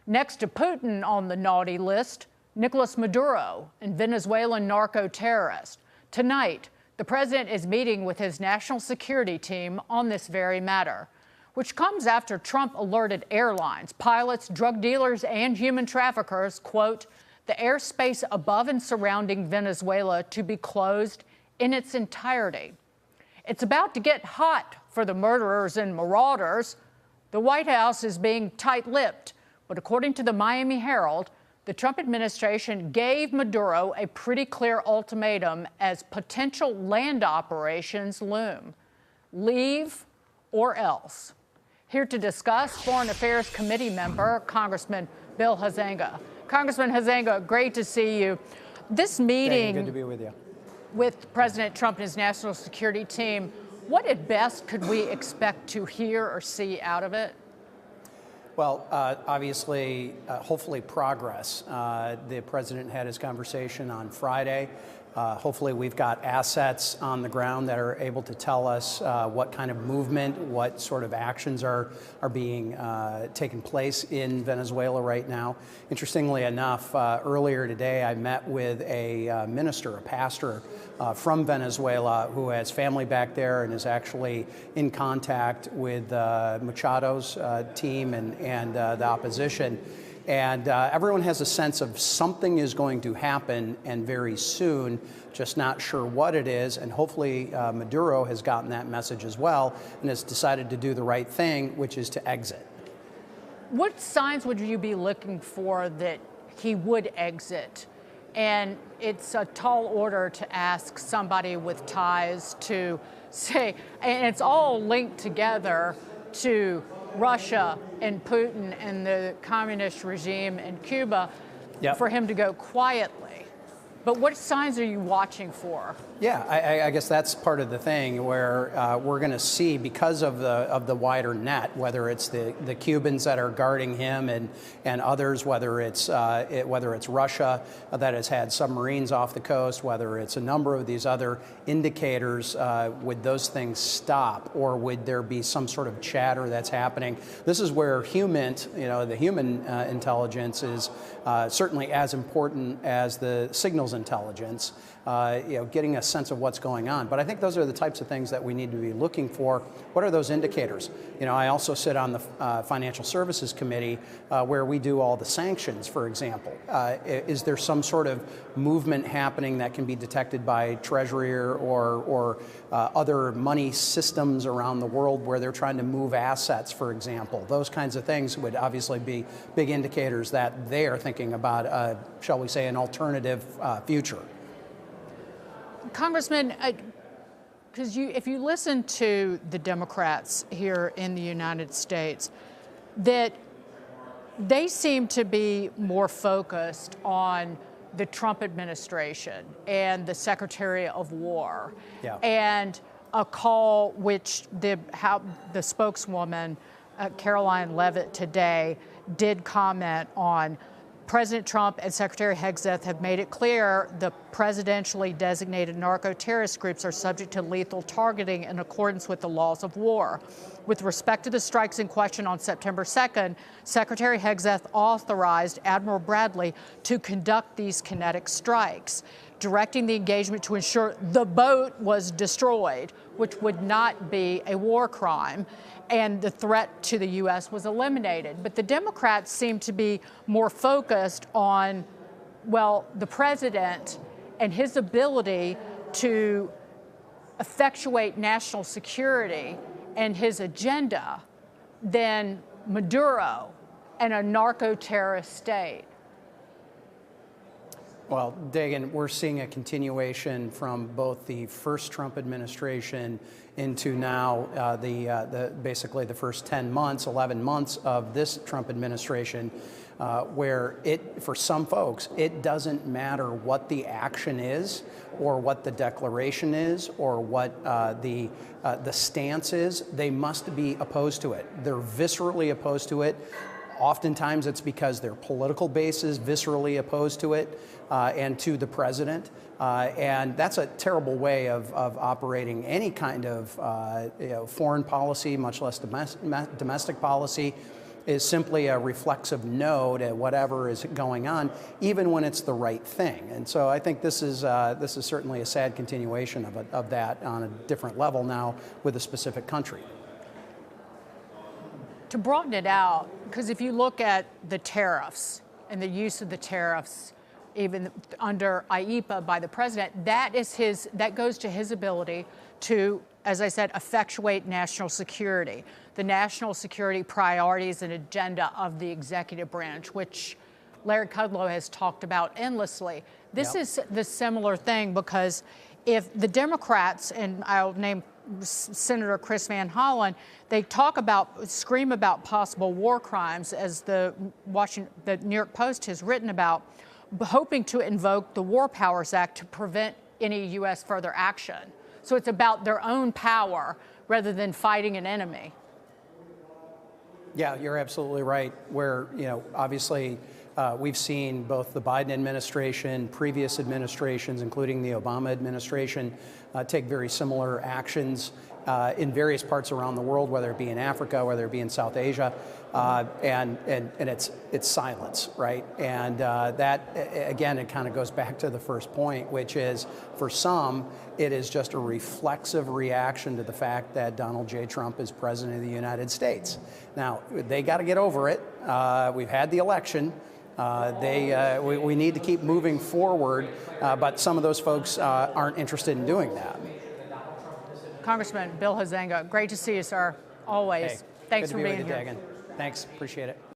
Next to Putin on the naughty list, Nicolas Maduro, a Venezuelan narco terrorist. Tonight, the president is meeting with his national security team on this very matter, which comes after Trump alerted airlines, pilots, drug dealers, and human traffickers, quote, the airspace above and surrounding Venezuela to be closed in its entirety. It's about to get hot for the murderers and marauders. The White House is being tight-lipped, but according to the Miami Herald, the Trump administration gave Maduro a pretty clear ultimatum as potential land operations loom. Leave or else. Here to discuss, Foreign Affairs Committee member, Congressman Bill Huizenga. Congressman Huizenga, great to see you. This meeting good to be with you. With President Trump and his national security team, what at best could we expect to hear or see out of it? Well, obviously, hopefully progress. The president had his conversation on Friday. Hopefully we've got assets on the ground that are able to tell us what kind of movement, what sort of actions are being taken place in Venezuela right now. Interestingly enough, earlier today I met with a minister, a pastor from Venezuela who has family back there and is actually in contact with Machado's team and the opposition. And everyone has a sense of something is going to happen, and very soon, just not sure what it is. And hopefully Maduro has gotten that message as well and has decided to do the right thing, which is to exit. What signs would you be looking for that he would exit? And it's a tall order to ask somebody with ties to say, and it's all linked together to Russia and Putin and the communist regime in Cuba, yep, for him to go quietly. But what signs are you watching for? Yeah, I guess that's part of the thing where we're going to see, because of the wider net, whether it's the Cubans that are guarding him and others, whether it's Russia that has had submarines off the coast, whether it's a number of these other indicators, would those things stop, or would there be some sort of chatter that's happening? This is where the human intelligence is certainly as important as the signals intelligence, getting a sense of what's going on. But I think those are the types of things that we need to be looking for. What are those indicators? I also sit on the Financial Services Committee where we do all the sanctions, for example. Is there some sort of movement happening that can be detected by Treasury or other money systems around the world where they're trying to move assets, for example? Those kinds of things would obviously be big indicators that they are thinking about, shall we say, an alternative future. Congressman, because if you listen to the Democrats here in the United States, that they seem to be more focused on the Trump administration and the Secretary of War, yeah, and a call which the spokeswoman, Caroline Leavitt, today did comment on. President Trump and Secretary Hegseth have made it clear the presidentially designated narco-terrorist groups are subject to lethal targeting in accordance with the laws of war. With respect to the strikes in question on September 2nd, Secretary Hegseth authorized Admiral Bradley to conduct these kinetic strikes, directing the engagement to ensure the boat was destroyed, which would not be a war crime, and the threat to the U.S. was eliminated. But the Democrats seem to be more focused on, well, the president and his ability to effectuate national security and his agenda than Maduro and a narco-terrorist state. Well, Dagan, we're seeing a continuation from both the first Trump administration into now basically the first 10 months, 11 months of this Trump administration, where for some folks, it doesn't matter what the action is or what the declaration is or what the stance is, they must be opposed to it. They're viscerally opposed to it. Oftentimes it's because their political base is viscerally opposed to it and to the president. And that's a terrible way of operating any kind of foreign policy, much less domestic policy. is simply a reflexive no to whatever is going on, even when it's the right thing. And so I think this is certainly a sad continuation of that on a different level now with a specific country. To broaden it out, because if you look at the tariffs and the use of the tariffs, even under IEEPA by the president, that goes to his ability to, as I said, effectuate national security, the national security priorities and agenda of the executive branch, which Larry Kudlow has talked about endlessly. This is the similar thing, because if the Democrats, and I'll name Senator Chris Van Hollen, they scream about possible war crimes, as the New York Post has written about, hoping to invoke the War Powers Act to prevent any U.S. further action. So it's about their own power rather than fighting an enemy. Yeah, you're absolutely right. Where, obviously we've seen both the Biden administration, previous administrations, including the Obama administration, take very similar actions in various parts around the world, whether it be in Africa, whether it be in South Asia, and it's silence, right? And that, again, it kind of goes back to the first point, which is, for some, it is just a reflexive reaction to the fact that Donald J. Trump is president of the United States. Now, they got to get over it. We've had the election. We need to keep moving forward, but some of those folks aren't interested in doing that. Congressman Bill Huizenga, great to see you, sir. Always. Hey, thanks for being here. here. Thanks, appreciate it.